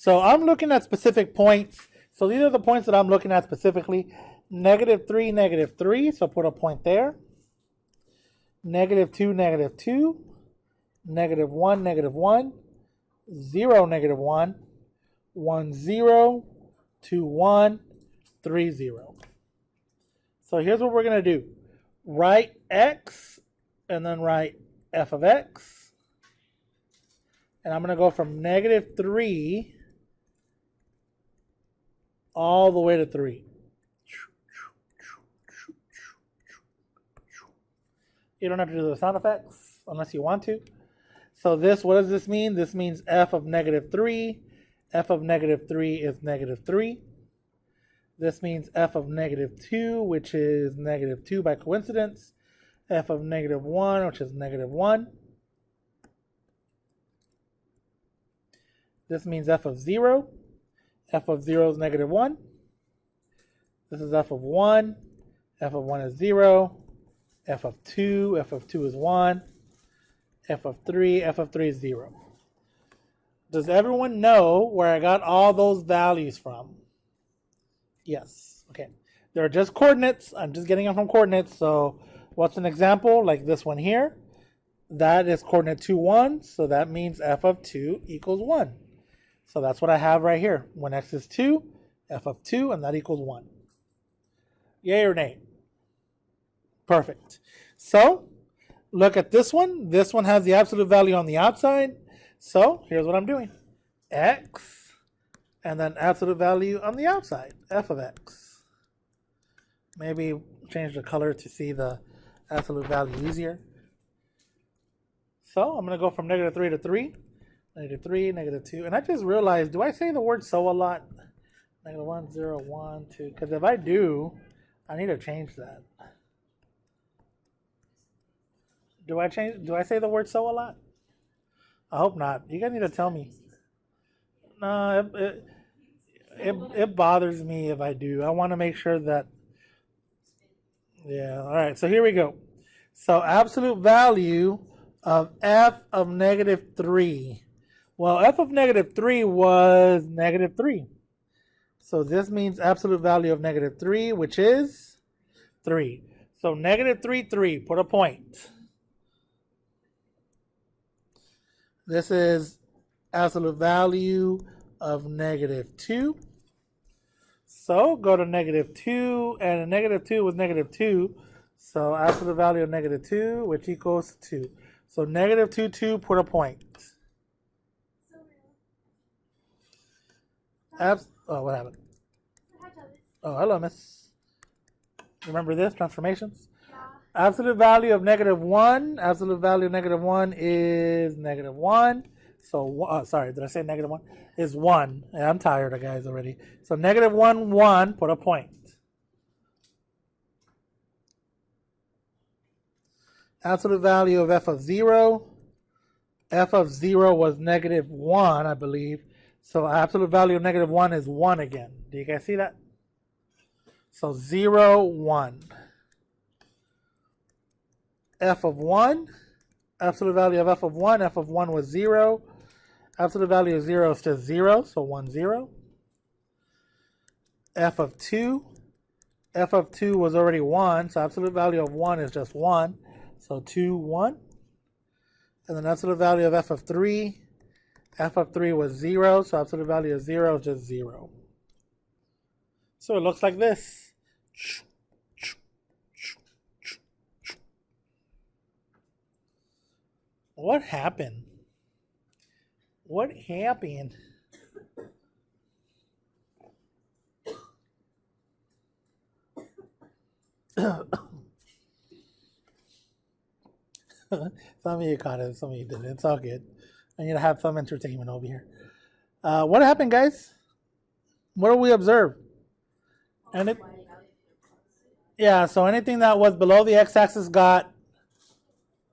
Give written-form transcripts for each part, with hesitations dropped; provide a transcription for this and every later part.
So I'm looking at specific points. So these are the points that I'm looking at specifically. -3, -3, so put a point there. -2, -2, -1, -1, 0, -1, 1, 0, 2, 1, 3, 0. So here's what we're going to do. Write x and then write f of x. And I'm going to go from -3 all the way to 3. You don't have to do the sound effects unless you want to. So this, what does this mean? This means f of -3. F of -3 is -3. This means f of -2, which is -2 by coincidence. F of -1, which is -1. This means f of 0. F of 0 is -1. This is f of 1. F of 1 is 0. F of 2 is 1. F of 3 is 0. Does everyone know where I got all those values from? Yes. Okay. They're just coordinates. I'm just getting them from coordinates. So what's an example? Like this one here. That is coordinate 2, 1. So that means f of 2 equals 1. So that's what I have right here. When x is 2, f of 2, and that equals 1. Yay or nay? Perfect. So look at this one. This one has the absolute value on the outside. So here's what I'm doing. X, and then absolute value on the outside, f of x. Maybe change the color to see the absolute value easier. So I'm going to go from -3 to 3, -3, -2. And I just realized, do I say the word so a lot? -1, 0, 1, 2. Because if I do, I need to change that. Do I say the word so a lot? I hope not. You guys need to tell me. No, it bothers me if I do. I want to make sure that. Yeah. All right. So here we go. So absolute value of f of -3. Well, f of -3 was -3. So this means absolute value of -3, which is 3. So -3, 3. Put a point. This is absolute value of -2. So go to -2, and -2 was -2. So absolute value of -2, which equals 2. So -2, 2, put a point. Oh, what happened? Oh, hello, miss. Remember this, transformations? Absolute value of -1. Absolute value of -1 is -1. So, sorry, did I say -1? Is 1. Yeah, I'm tired of guys already. So -1, 1, put a point. Absolute value of f of 0. F of 0 was -1, I believe. So absolute value of -1 is 1 again. Do you guys see that? So 0, 1. F of 1, absolute value of f of 1 was 0. Absolute value of 0 is just 0, so 1, 0. F of 2 was already 1, so absolute value of 1 is just 1, so 2, 1. And then absolute value of f of 3 was 0, so absolute value of 0 is just 0. So it looks like this. What happened? What happened? Some of you caught it, some of you didn't. It's all good. I need to have some entertainment over here. What happened, guys? What do we observe? Yeah, so anything that was below the x-axis got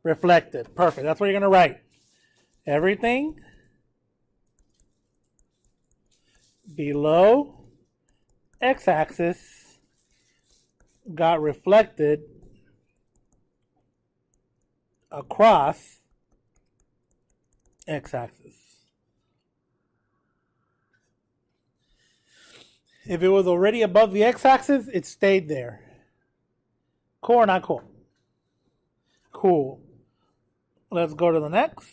reflected. Perfect. That's what you're going to write. Everything below x-axis got reflected across x-axis. If it was already above the x-axis, it stayed there. Cool or not cool? Cool. Let's go to the next.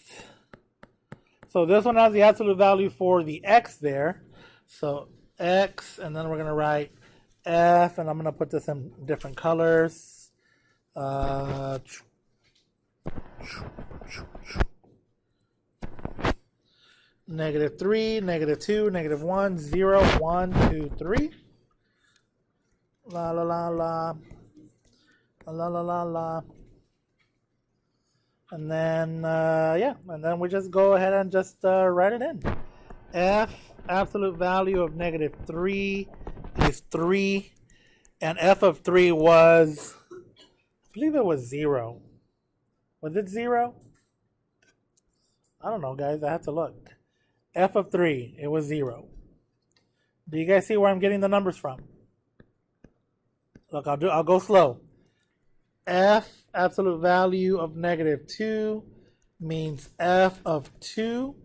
So this one has the absolute value for the x there. So x, and then we're going to write f, and I'm going to put this in different colors. Negative 3, negative 2, negative 1, 0, 1, 2, 3. La la la la. La la la la. And then, yeah, and then we just go ahead and just write it in. F, absolute value of negative 3 is 3. And f of 3 was, I believe it was 0. Was it 0? I don't know, guys. I have to look. F of 3, it was 0. Do you guys see where I'm getting the numbers from? Look, I'll go slow. F, absolute value of negative 2, means f of 2.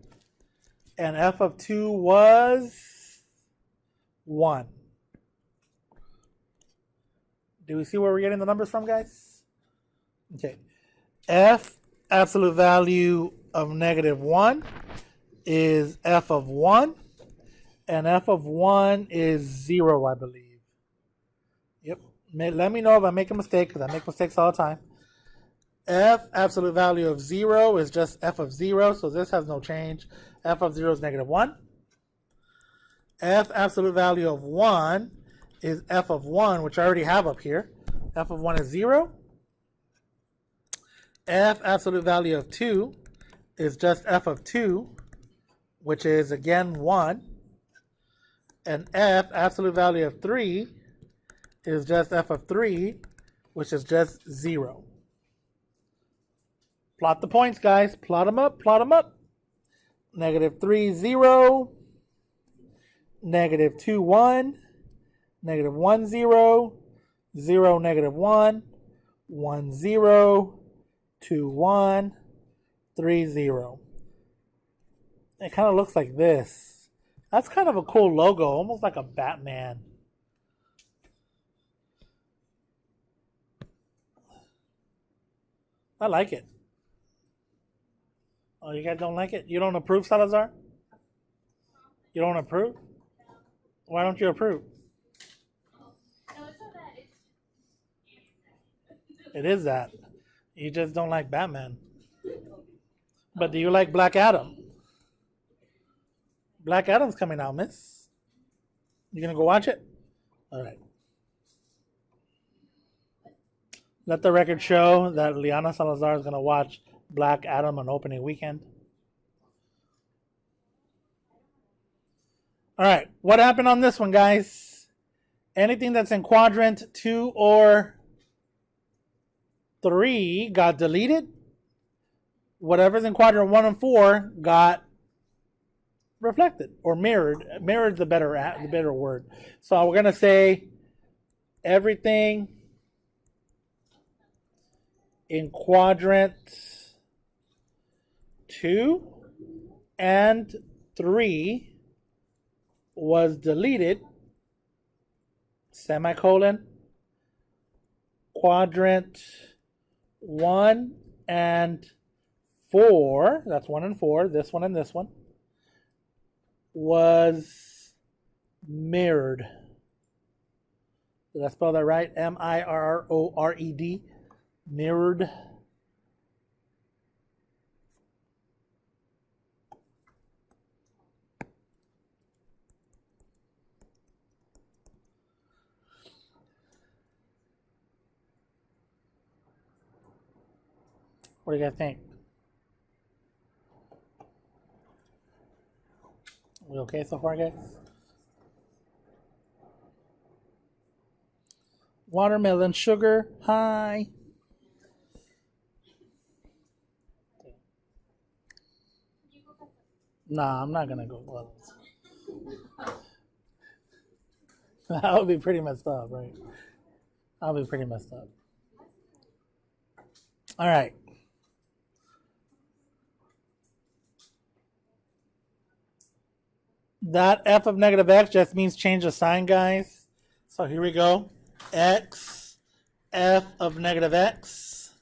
And f of 2 was 1. Do we see where we're getting the numbers from, guys? Okay. F, absolute value of negative 1, is f of 1. And f of 1 is 0, I believe. Yep. Let me know if I make a mistake, because I make mistakes all the time. F, absolute value of 0, is just f of 0, so this has no change. F of 0 is negative 1. F, absolute value of 1, is f of 1, which I already have up here. F of 1 is 0. F, absolute value of 2, is just f of 2, which is, again, 1. And f, absolute value of 3, is just f of 3, which is just 0. Plot the points, guys. Plot them up, plot them up. Negative 3, 0. Negative 2, 1. Negative 1, 0. 0, negative 1. 1, 0. 2, 1. 3, 0. It kind of looks like this. That's kind of a cool logo, almost like a Batman. I like it. Oh, you guys don't like it? You don't approve, Salazar? You don't approve? Why don't you approve? It is that. You just don't like Batman. But do you like Black Adam? Black Adam's coming out, miss. You gonna go watch it? All right. Let the record show that Liana Salazar is gonna watch Black Adam on opening weekend. All right. What happened on this one, guys? Anything that's in quadrant 2 or 3 got deleted. Whatever's in quadrant 1 and 4 got reflected or mirrored. Mirrored the better word. So we're gonna say everything in quadrant 2 and 3 was deleted. Semicolon. Quadrant 1 and 4, that's 1 and 4, this one and this one, was mirrored. Did I spell that right? M-I-R-R-O-R-E-D. Mirrored. What do you guys think? We okay so far, guys? Watermelon sugar, hi. Nah, I'm not gonna go close. That would be pretty messed up, right? That would be pretty messed up. All right. That f of negative x just means change the sign, guys. So here we go. X, f of negative x,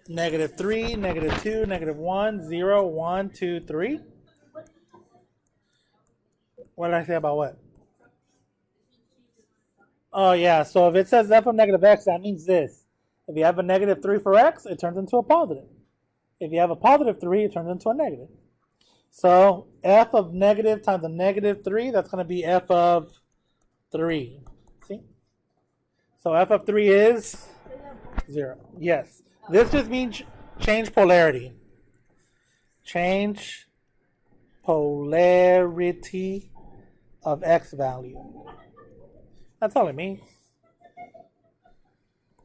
negative 3, negative 2, negative 1, 0, 1, 2, 3. What did I say about what? Oh, yeah. So if it says f of negative x, that means this. If you have a negative 3 for x, it turns into a positive. If you have a positive 3, it turns into a negative. So f of negative times a negative 3, that's going to be f of 3. See? So f of 3 is 0. Yes. This just means change polarity. Change polarity of x value. That's all it means.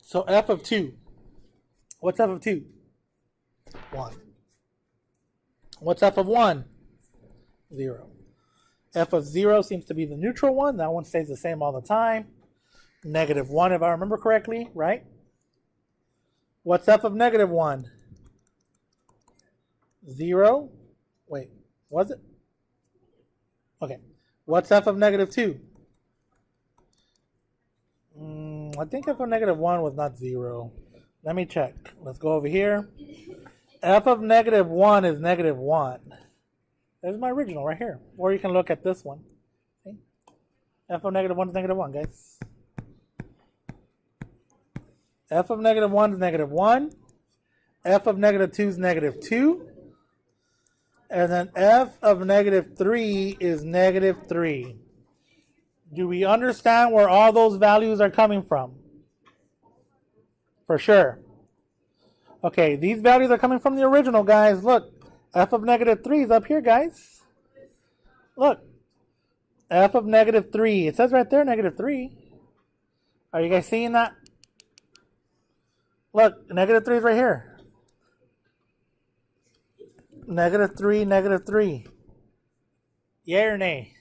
So f of 2. What's f of 2? 1. What's f of 1? 0. F of 0 seems to be the neutral one. That one stays the same all the time. Negative 1, if I remember correctly, right? What's f of negative 1? 0. Wait, was it? Okay. What's f of negative 2? I think f of negative 1 was not 0. Let me check. Let's go over here. F of negative 1 is negative 1. There's my original right here. Or you can look at this one. Okay. F of negative 1 is negative 1, guys. F of negative 1 is negative 1. F of negative 2 is negative 2. And then f of negative 3 is negative 3. Do we understand where all those values are coming from? For sure. Okay, these values are coming from the original, guys. Look, f of negative 3 is up here, guys. Look, f of negative 3. It says right there, negative 3. Are you guys seeing that? Look, negative 3 is right here. Negative 3, negative 3. Yay or nay?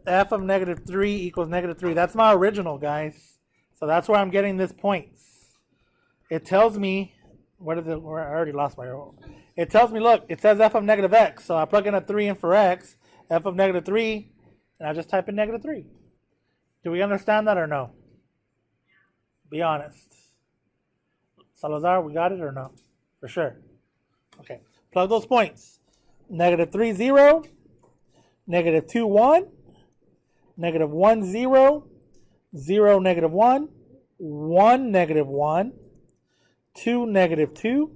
F of negative 3 equals negative 3. That's my original, guys. So that's where I'm getting this points. It tells me, I already lost my arrow. It tells me, look, it says f of negative x. So I plug in a 3 in for x, f of negative 3, and I just type in negative 3. Do we understand that or no? Be honest. Salazar, we got it or no? For sure. Okay, plug those points. Negative 3, 0. Negative 2, 1. Negative 1, 0. 0, negative 1. 1, negative 1. 2, negative 2.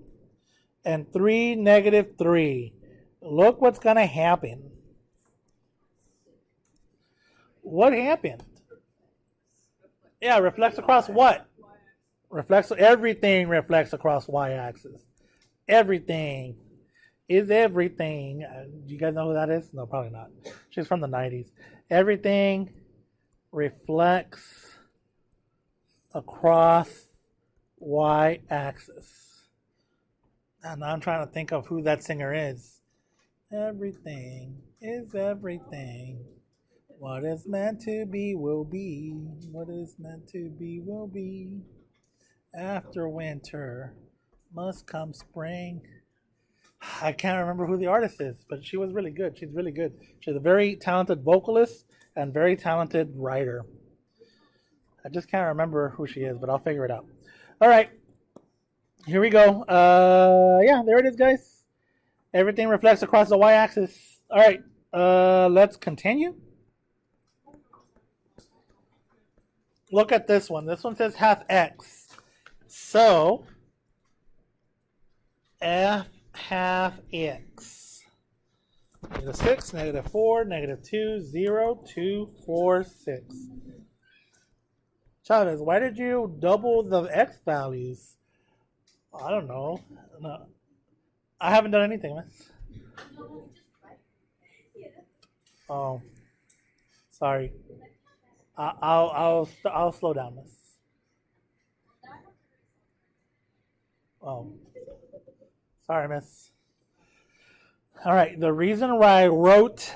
And 3, negative 3. Look what's going to happen. What happened? Yeah, reflects across what? Everything reflects across y-axis. Everything is everything. Do you guys know who that is? No, probably not. She's from the 90s. Everything reflects across y-axis. And I'm trying to think of who that singer is. Everything is everything. What is meant to be will be. What is meant to be will be. After winter must come spring. I can't remember who the artist is, but she was really good. She's really good. She's a very talented vocalist and very talented writer. I just can't remember who she is, but I'll figure it out. All right. Here we go. Yeah, there it is, guys. Everything reflects across the y-axis. All right. Let's continue. Look at this one. This one says half x. So, f half x. Negative 6, negative 4, negative 2, 0, 2, 4, 6. Chavez, why did you double the x values? I don't know. No, I haven't done anything, miss. Oh, sorry. I'll slow down, miss. Oh, sorry, miss. All right. The reason why I wrote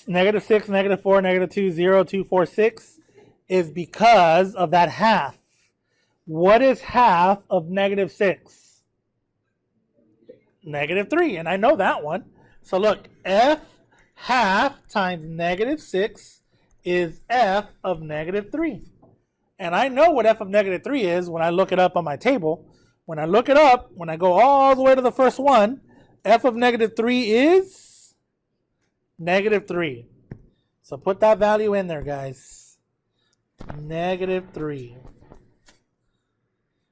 negative 6, negative 4, negative 2, 0, 2, 4, 6 is because of that half. What is half of negative 6? Negative 3, and I know that one. So look, f half times negative 6 is f of negative 3. And I know what f of negative 3 is when I look it up on my table. When I look it up, when I go all the way to the first one, f of negative 3 is negative 3. So put that value in there, guys. Negative 3.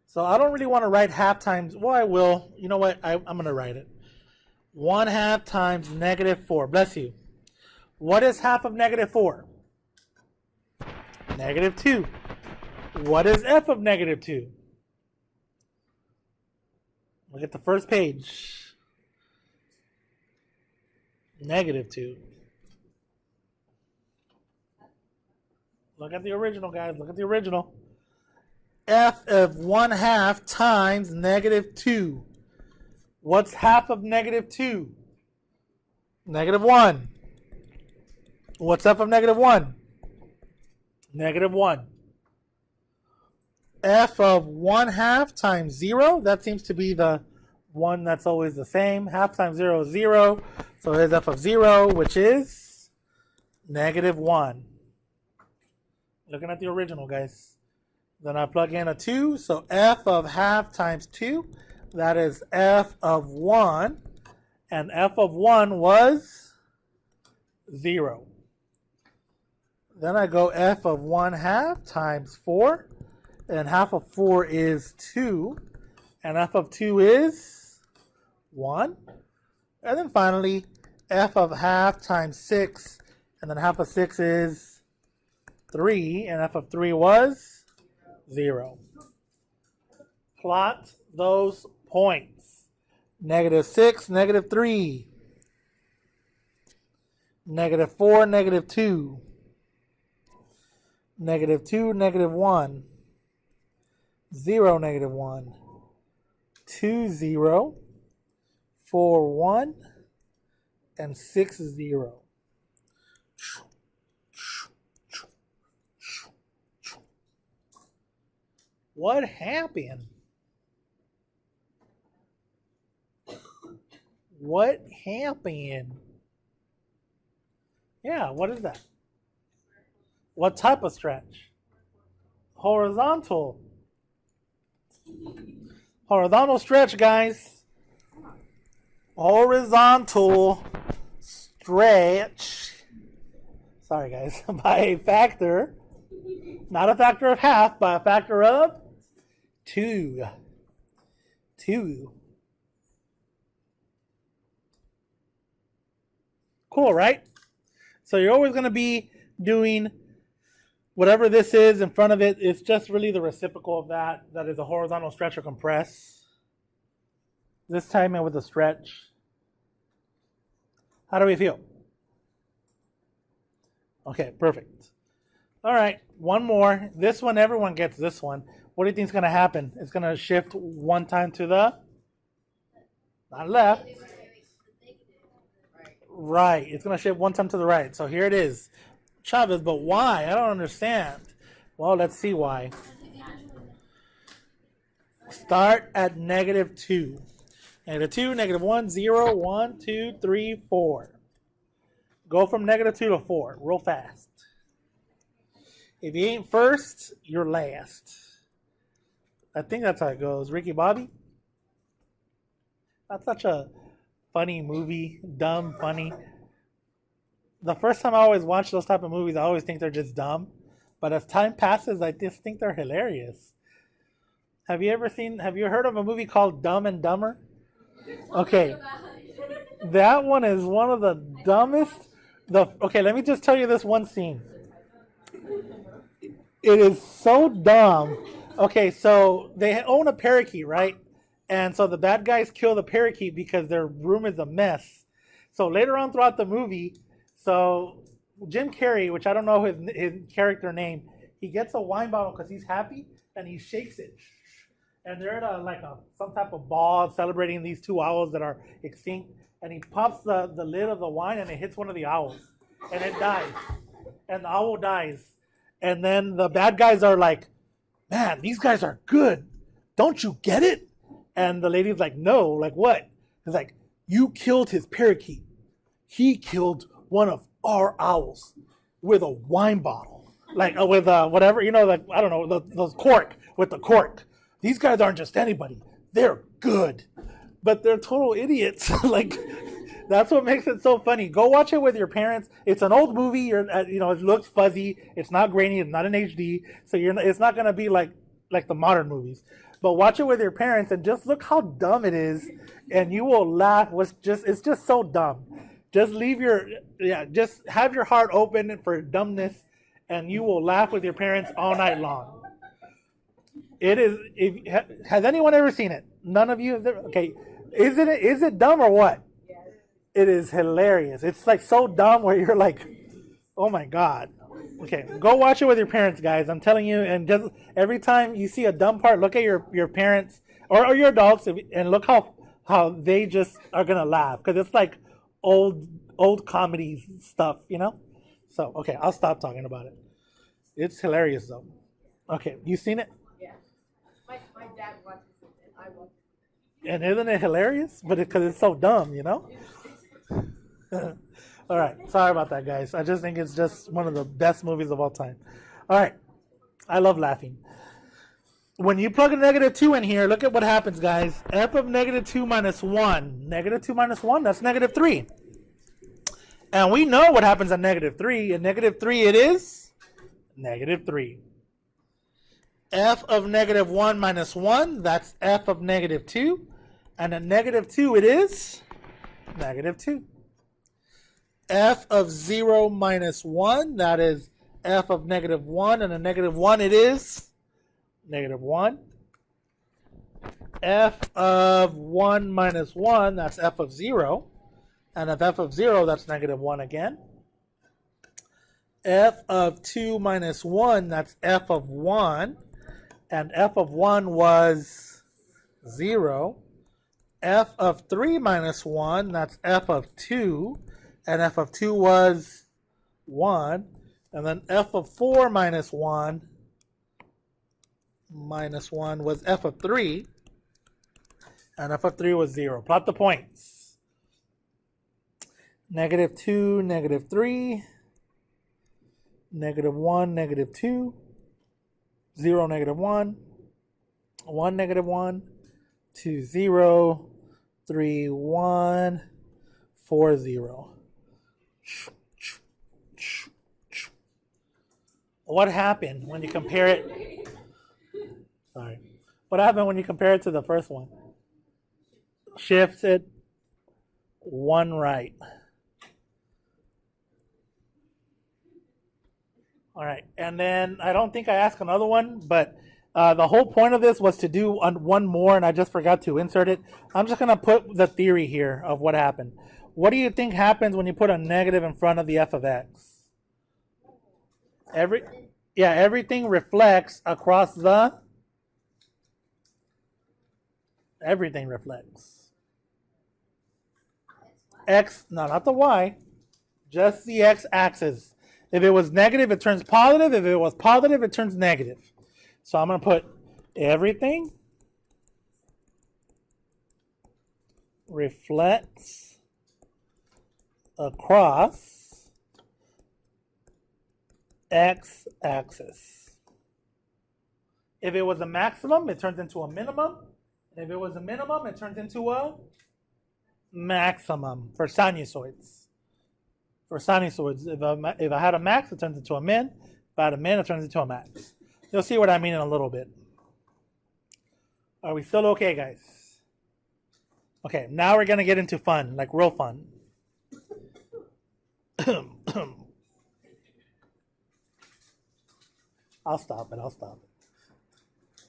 So I don't really want to write half times. Well, I will. You know what? I'm going to write it. 1/2 times negative 4. Bless you. What is half of negative 4? Negative 2. What is f of negative 2? Look at the first page. Negative 2. Look at the original, guys. Look at the original. F of 1/2 times negative 2. What's half of negative 2? Negative 1. What's f of negative 1? Negative 1. F of 1/2 times 0. That seems to be the one that's always the same. Half times 0 is 0. So here's f of 0, which is negative 1. Looking at the original, guys. Then I plug in a 2. So f of half times 2. That is f of 1. And f of 1 was 0. Then I go f of 1/2 times 4. And half of 4 is 2. And f of 2 is 1. And then finally, f of half times 6. And then half of 6 is 3. And f of 3 was 0. Plot those points. Negative 6, negative 3. Negative 4, negative 2. Negative 2, negative 1. 0, negative 1. 2, 0. 4, 1. And 6, 0. What happened? What happened? Yeah, what is that? What type of stretch? Horizontal. Horizontal stretch, guys. Horizontal stretch. Sorry, guys. By a factor. Not a factor of half, by a factor of 2. 2. Cool, right? So you're always going to be doing whatever this is in front of it. It's just really the reciprocal of that. That is a horizontal stretch or compress. This time with a stretch. How do we feel? Okay, perfect. All right, one more. This one, everyone gets this one. What do you think is going to happen? It's going to shift one time to the not left. Right. It's going to shift one time to the right. So here it is. Chavez, but why? I don't understand. Well, let's see why. Start at negative 2. Negative 2, negative 1, 0, 1, 2, 3, 4. Go from negative 2 to 4 real fast. If you ain't first, you're last. I think that's how it goes. Ricky Bobby? That's such a funny movie. Dumb, funny. The first time I always watch those type of movies, I always think they're just dumb. But as time passes, I just think they're hilarious. Have you heard of a movie called Dumb and Dumber? Okay. That one is one of the dumbest. Okay, let me just tell you this one scene. It is so dumb. Okay, so they own a parakeet, right? And so the bad guys kill the parakeet because their room is a mess. So later on throughout the movie, so Jim Carrey, which I don't know his character name, he gets a wine bottle because he's happy and he shakes it. And they're at some type of ball celebrating these two owls that are extinct. And he pops the lid of the wine and it hits one of the owls. And it dies. And the owl dies. And then the bad guys are like, man, these guys are good. Don't you get it? And the lady's like, no, like what? It's like, you killed his parakeet. He killed one of our owls with a wine bottle, like with whatever, like I don't know, the cork with the cork. These guys aren't just anybody; they're good, but they're total idiots. Like that's what makes it so funny. Go watch it with your parents. It's an old movie. It looks fuzzy. It's not grainy. It's not in HD, so it's not gonna be like the modern movies. But watch it with your parents and just look how dumb it is, and you will laugh. It's just so dumb. Just just have your heart open for dumbness, and you will laugh with your parents all night long. It is. Has anyone ever seen it? None of you have ever. Okay, is it dumb or what? Yes. It is hilarious. It's like so dumb where you're like, oh my god. Okay, go watch it with your parents, guys. I'm telling you, and just every time you see a dumb part, look at your parents or your adults, and look how they just are gonna laugh because it's like old comedy stuff, So okay, I'll stop talking about it. It's hilarious though. Okay, you seen it? Yeah, my dad watches it and I watch it. And isn't it hilarious? But because it's so dumb, All right, sorry about that, guys. I just think it's just one of the best movies of all time. All right, I love laughing. When you plug a -2 in here, look at what happens, guys. F of -2 minus 1. -2 minus 1, that's -3. And we know what happens at -3. At -3, it is -3. F of -1 minus 1, that's F of -2. And at -2, it is -2. F of 0 minus 1, that is F of -1, and a -1 it is -1. F of 1 minus 1, that's F of 0, and of F of 0, that's -1 again. F of 2 minus 1, that's F of 1, and F of 1 was 0. F of 3 minus 1, that's F of 2, and F of 2 was 1. And then F of 4 minus 1 was F of 3. And F of 3 was 0. Plot the points. -2, -3. -1, -2. 0, -1. 1, -1. 2, 0. 3, 1. 4, 0. What happened when you compare it? Sorry. What happened when you compare it to the first one? Shifted one right. All right. And then I don't think I asked another one, but the whole point of this was to do one more, and I just forgot to insert it. I'm just going to put the theory here of what happened. What do you think happens when you put a negative in front of the f of x? Everything reflects across the... Everything reflects. X, no, not the y, just the x-axis. If it was negative, it turns positive. If it was positive, it turns negative. So I'm going to put everything reflects across x-axis. If it was a maximum, it turns into a minimum. And if it was a minimum, it turns into a maximum for sinusoids. For sinusoids, if I had a max, it turns into a min. If I had a min, it turns into a max. You'll see what I mean in a little bit. Are we still okay, guys? Okay, now we're going to get into fun, like real fun. I'll stop it.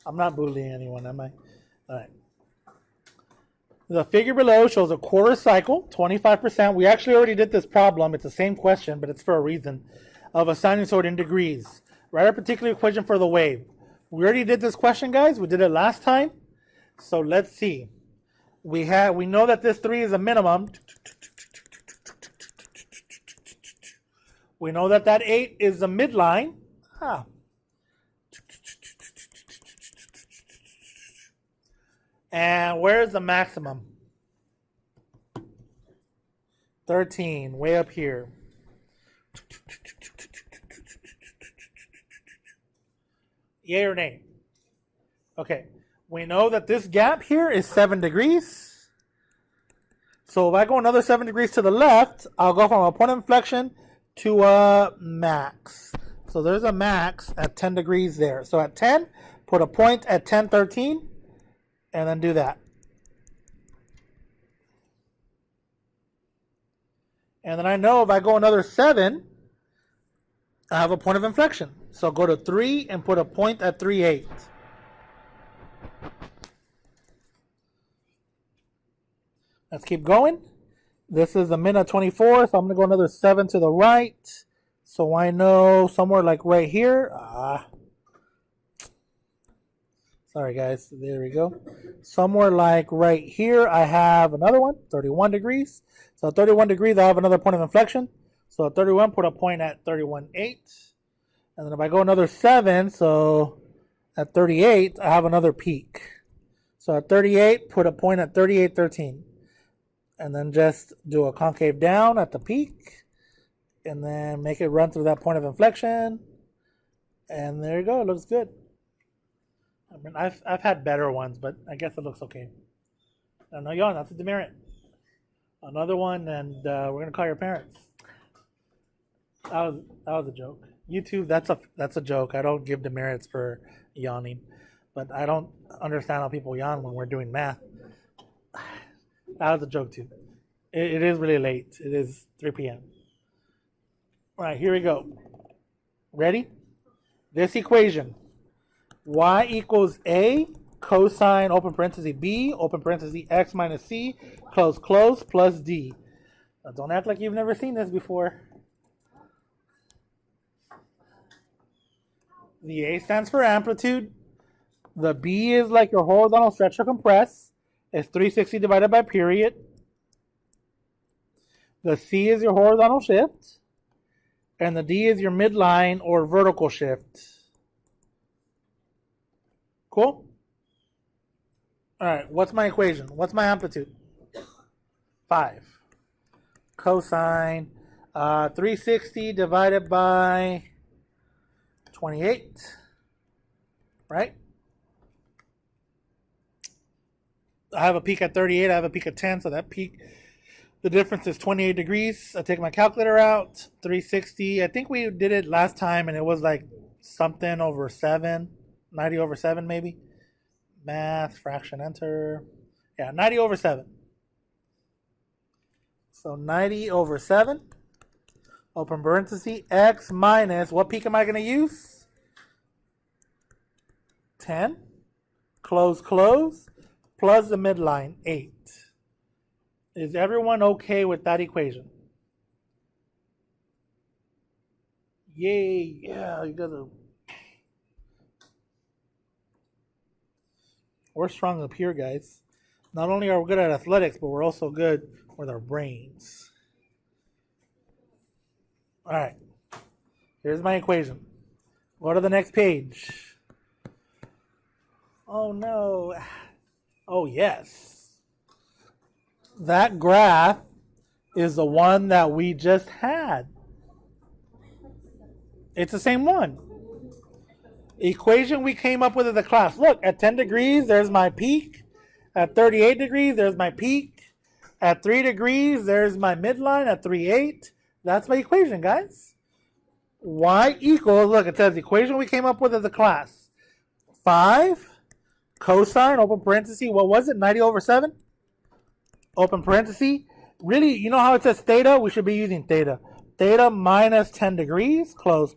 I'm not bullying anyone, am I? All right. The figure below shows a quarter cycle, 25%. We actually already did this problem. It's the same question, but it's for a reason, of a sinusoid in degrees. Write a particular equation for the wave. We already did this question, guys. We did it last time. So let's see. We know that this 3 is a minimum. We know that that 8 is a midline. And where's the maximum? 13, way up here. Yay or nay? Okay. We know that this gap here is 7 degrees. So if I go another 7 degrees to the left, I'll go from a point of inflection to a max. So there's a max at 10 degrees there. So at 10, put a point at 1013, and then do that. And then I know if I go another 7, I have a point of inflection. So go to 3 and put a point at 3.8. Let's keep going. This is a minute 24, so I'm going to go another 7 to the right. So I know somewhere like right here. Sorry, guys. There we go. Somewhere like right here, I have another one, 31 degrees. So at 31 degrees, I have another point of inflection. So at 31, put a point at 31.8. And then if I go another 7, so at 38, I have another peak. So at 38, put a point at 38.13. And then just do a concave down at the peak. And then make it run through that point of inflection. And there you go. It looks good. I mean, I've had better ones, but I guess it looks okay. No, y'all, that's a demerit. Another one, and we're going to call your parents. That was a joke. YouTube, that's a joke. I don't give demerits for yawning. But I don't understand how people yawn when we're doing math. That was a joke too. It is really late. It is 3 p.m. All right, here we go. Ready? This equation. Y equals A cosine, open parenthesis, B, open parenthesis, X minus C, close, plus D. Now, don't act like you've never seen this before. The A stands for amplitude. The B is like your horizontal stretch or compress. It's 360 divided by period. The C is your horizontal shift. And the D is your midline or vertical shift. Cool? All right, what's my equation? What's my amplitude? 5. Cosine 360 divided by 28. Right? I have a peak at 38, I have a peak at 10, so that peak, the difference is 28 degrees. I take my calculator out, 360. I think we did it last time, and it was like something over 7, 90 over 7 maybe. Math, fraction, enter. Yeah, 90 over 7. So 90 over 7, open parenthesis, x minus, what peak am I going to use? 10, close, plus the midline, 8. Is everyone okay with that equation? Yay, yeah, you guys are. We're strong up here, guys. Not only are we good at athletics, but we're also good with our brains. All right, here's my equation. Go to the next page. Oh no. Oh yes. That graph is the one that we just had. It's the same one. Equation we came up with in the class. Look, at 10 degrees, there's my peak. At 38 degrees, there's my peak. At 3 degrees, there's my midline at 3.8. That's my equation, guys. Y equals, look, it says equation we came up with in the class. 5 cosine, open parenthesis, what was it, 90 over 7? Open parenthesis. Really, you know how it says theta? We should be using theta. Theta minus 10 degrees, close,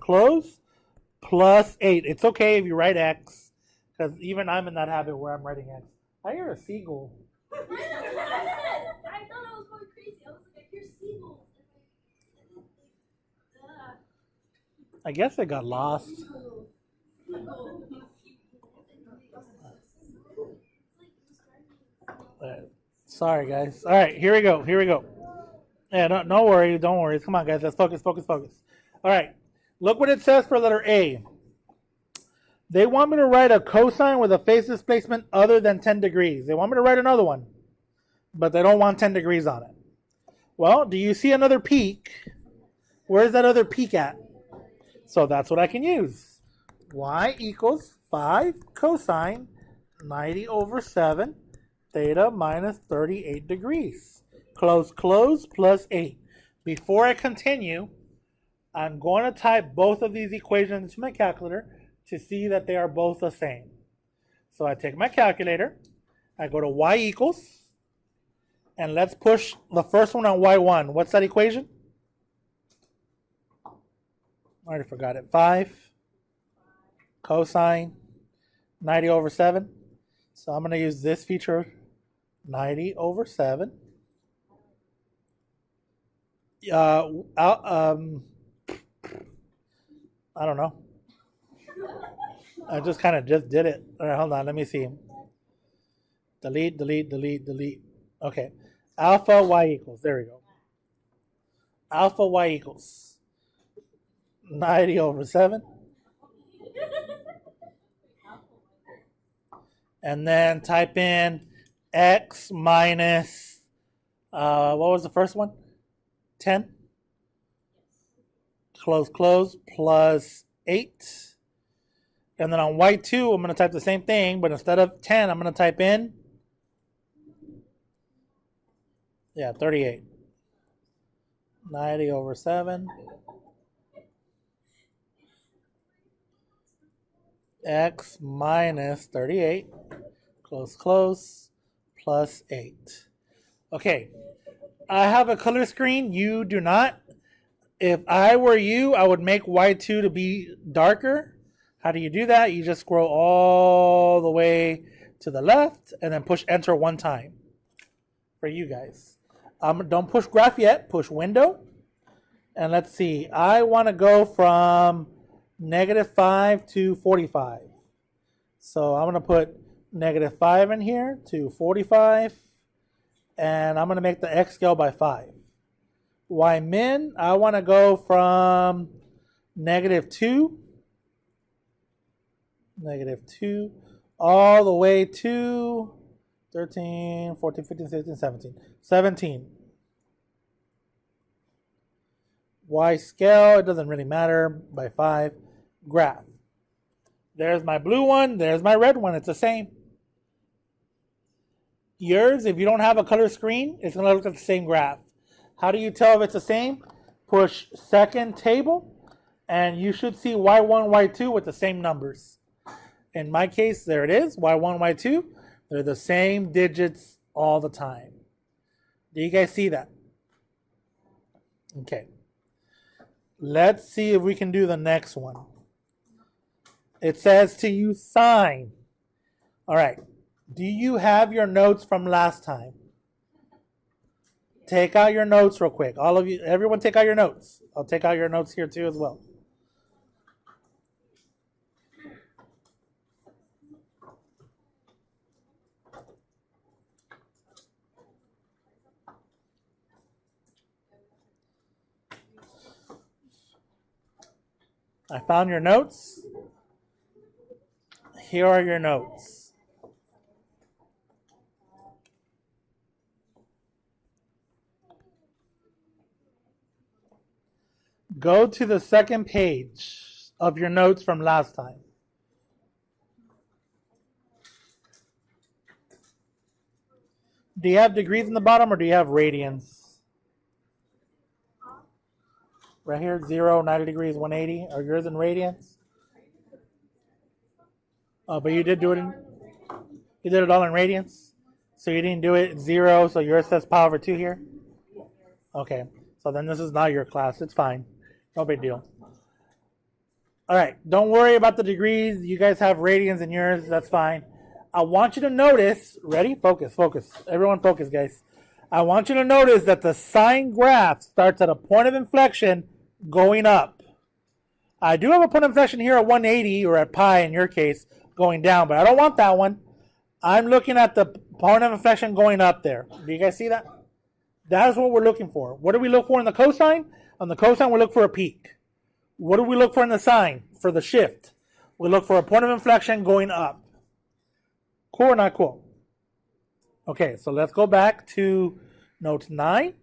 plus 8. It's okay if you write x, because even I'm in that habit where I'm writing x. I hear a seagull. I thought I was going crazy. I was like, I hear seagulls. I guess I got lost. Sorry, guys. All right, here we go. Yeah, don't worry. Come on, guys. Let's focus. All right, look what it says for letter A. They want me to write a cosine with a phase displacement other than 10 degrees. They want me to write another one, but they don't want 10 degrees on it. Well, do you see another peak? Where's that other peak at? So that's what I can use. Y equals 5 cosine 90 over 7 theta minus 38 degrees. Close, close, plus 8. Before I continue, I'm going to type both of these equations into my calculator to see that they are both the same. So I take my calculator, I go to y equals, and let's push the first one on y1. What's that equation? I already forgot it. 5 cosine 90 over 7. So I'm going to use this feature, 90 over 7. I don't know. I just kind of just did it. All right, hold on. Let me see. Delete, delete, delete, delete. Okay. Alpha y equals. There we go. Alpha y equals 90 over 7. And then type in x minus, what was the first one? 10. Close, close, plus 8. And then on y2, I'm going to type the same thing, but instead of 10, I'm going to type in, 38. 90 over 7. X minus 38. Close, close, plus 8. Okay. I have a color screen. You do not. If I were you, I would make y2 to be darker. How do you do that? You just scroll all the way to the left and then push enter one time for you guys. Don't push graph yet. Push window. And let's see. I want to go from -5 to 45. So I'm going to put -5 in here to 45. And I'm going to make the x scale by 5. Y min, I want to go from -2 all the way to 13, 14, 15, 16, 17. 17. Y scale, it doesn't really matter, by 5. Graph. There's my blue one, there's my red one, it's the same. Yours, if you don't have a color screen, it's going to look like the same graph. How do you tell if it's the same? Push second table, and you should see y1, y2 with the same numbers. In my case, there it is, y1, y2. They're the same digits all the time. Do you guys see that? Okay. Let's see if we can do the next one. It says to use sine. All right. Do you have your notes from last time? Take out your notes real quick. All of you, everyone take out your notes. I'll take out your notes here too as well. I found your notes. Here are your notes. Go to the second page of your notes from last time. Do you have degrees in the bottom or do you have radians? Right here, 0, 90 degrees, 180. Are yours in radians? Oh, but you did do it in, you did it all in radians? So you didn't do it 0, so yours says pi over 2 here? Okay, so then this is not your class. It's fine. No big deal. All right, don't worry about the degrees. You guys have radians in yours. That's fine. I want you to notice, ready? Focus, focus. Everyone focus, guys. I want you to notice that the sine graph starts at a point of inflection going up. I do have a point of inflection here at 180, or at pi in your case, going down, but I don't want that one. I'm looking at the point of inflection going up there. Do you guys see that? That's what we're looking for. What do we look for in the cosine? On the cosine, we look for a peak. What do we look for in the sine? For the shift. We look for a point of inflection going up. Cool or not cool? Okay, so let's go back to note 9.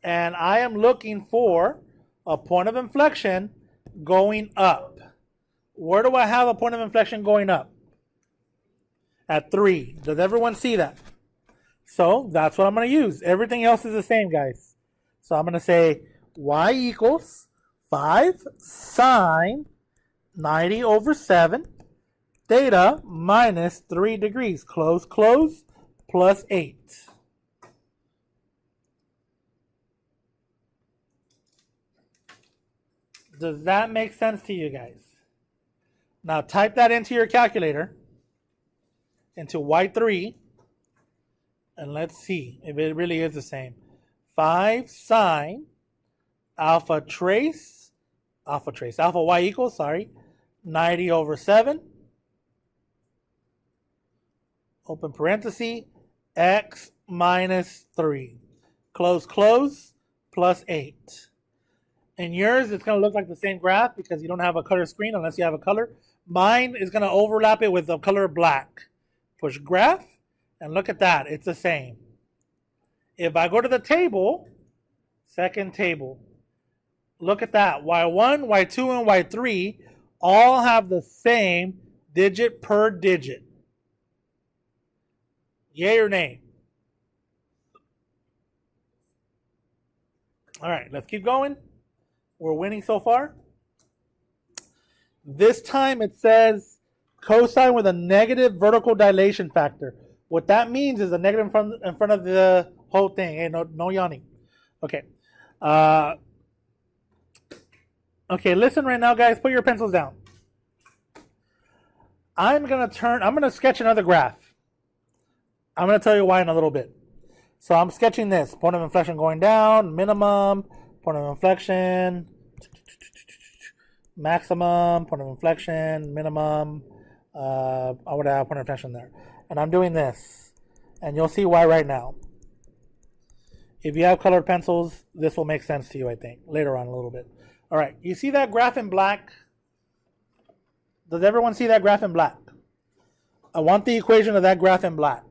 And I am looking for a point of inflection going up. Where do I have a point of inflection going up? At 3. Does everyone see that? So that's what I'm going to use. Everything else is the same, guys. So I'm going to say y equals 5 sine 90 over 7 theta minus 3 degrees, close, close, plus 8. Does that make sense to you guys? Now type that into your calculator, into Y3, and let's see if it really is the same. 5 sine alpha y equals, 90 over 7, open parenthesis, x minus 3, close, close, plus 8. In yours, it's going to look like the same graph because you don't have a color screen unless you have a color. Mine is going to overlap it with the color black. Push graph, and look at that. It's the same. If I go to the table, second table, look at that. Y1, Y2, and Y3 all have the same digit per digit. Yay or nay? All right, let's keep going. We're winning so far. This time it says cosine with a negative vertical dilation factor. What that means is a negative in front of the whole thing. Hey, no yawning. Okay. Okay, listen right now, guys. Put your pencils down. I'm going to sketch another graph. I'm going to tell you why in a little bit. So I'm sketching this. Point of inflection going down, minimum, point of inflection, maximum, point of inflection, minimum. I would have point of inflection there. And I'm doing this. And you'll see why right now. If you have colored pencils, this will make sense to you, I think, later on a little bit. All right, you see that graph in black? Does everyone see that graph in black? I want the equation of that graph in black.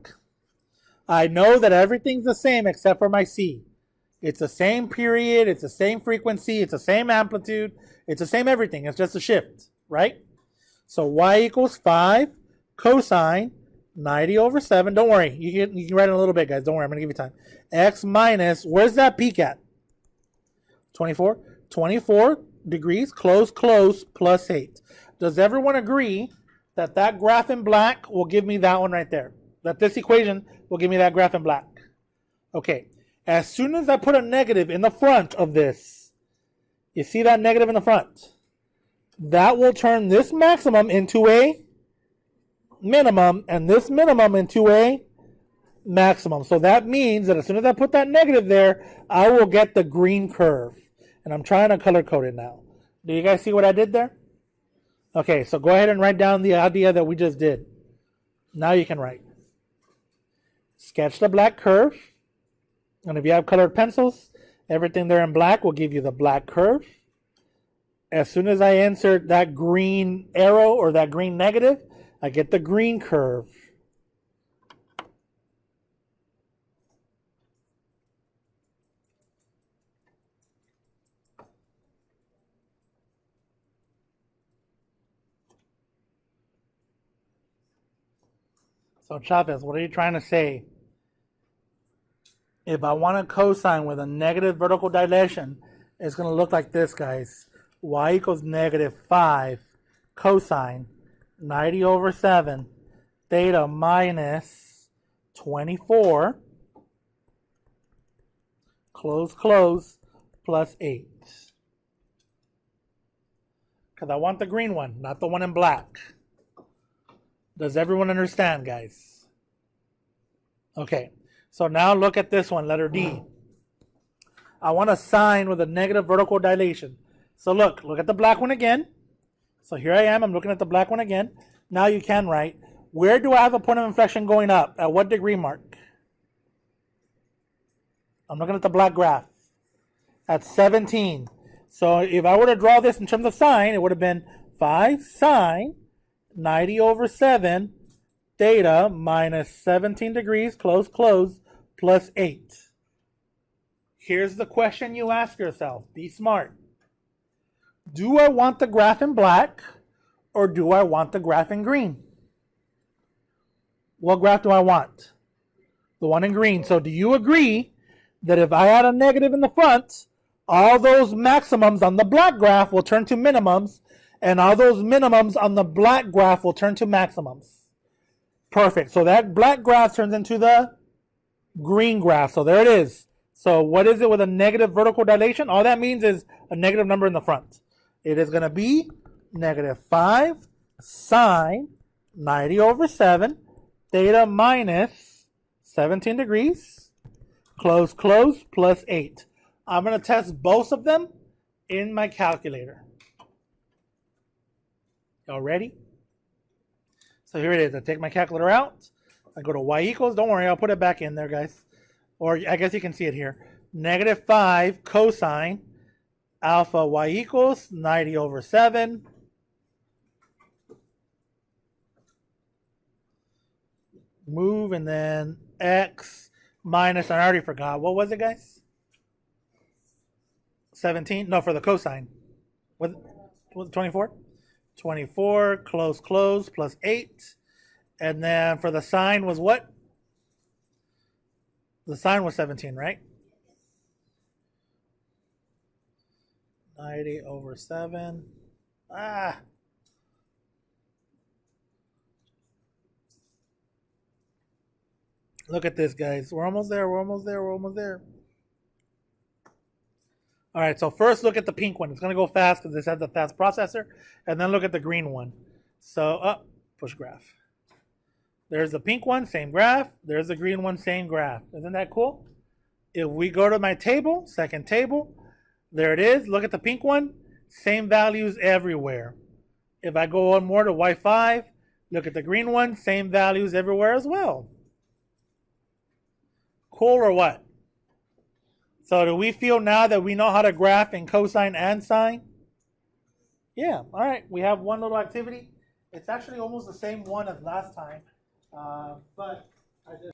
I know that everything's the same except for my C. It's the same period, it's the same frequency, it's the same amplitude, it's the same everything. It's just a shift, right? So y equals 5 cosine 90 over 7. Don't worry, you can write in a little bit, guys. Don't worry, I'm going to give you time. X minus, where's that peak at? 24? 24 degrees, close, close, plus 8. Does everyone agree that that graph in black will give me that one right there? That this equation will give me that graph in black? Okay. As soon as I put a negative in the front of this, you see that negative in the front? That will turn this maximum into a minimum and this minimum into a maximum. So that means that as soon as I put that negative there, I will get the green curve. And I'm trying to color code it now. Do you guys see what I did there? Okay, so go ahead and write down the idea that we just did. Now you can write. Sketch the black curve. And if you have colored pencils, everything there in black will give you the black curve. As soon as I insert that green arrow or that green negative, I get the green curve. So Chavez, what are you trying to say? If I want a cosine with a negative vertical dilation, it's going to look like this, guys. Y equals negative 5 cosine 90 over 7 theta minus 24 close, close, plus 8. Because I want the green one, not the one in black. Does everyone understand, guys? Okay, so now look at this one, letter D. I want a sine with a negative vertical dilation. So look at the black one again. So here I am, I'm looking at the black one again. Now you can write, where do I have a point of inflection going up? At what degree mark? I'm looking at the black graph. At 17. So if I were to draw this in terms of sine, it would have been 5 sine 90 over 7 theta minus 17 degrees, close, close, plus 8. Here's the question you ask yourself. Be smart. Do I want the graph in black or do I want the graph in green? What graph do I want? The one in green. So do you agree that if I had a negative in the front, all those maximums on the black graph will turn to minimums, and all those minimums on the black graph will turn to maximums? Perfect. So that black graph turns into the green graph. So there it is. So what is it with a negative vertical dilation? All that means is a negative number in the front. It is going to be negative 5 sine 90/7 theta minus 17 degrees, close, plus 8. I'm going to test both of them in my calculator. Y'all ready? So here it is. I take my calculator out. I go to y equals. Don't worry, I'll put it back in there, guys. Or I guess you can see it here. Negative 5 cosine alpha y equals 90/7. Move, and then x minus, I already forgot. What was it, guys? 17? No, for the cosine. What, 24? 24, close, plus 8. And then for the sine was what? The sine was 17, right? 90/7. Look at this, guys. We're almost there. All right, so first look at the pink one. It's going to go fast because this has the fast processor. And then look at the green one. So, push graph. There's the pink one, same graph. There's the green one, same graph. Isn't that cool? If we go to my table, second table, there it is. Look at the pink one. Same values everywhere. If I go on more to Y5, look at the green one. Same values everywhere as well. Cool or what? So do we feel now that we know how to graph in cosine and sine? Yeah. All right. We have one little activity. It's actually almost the same one as last time. But I just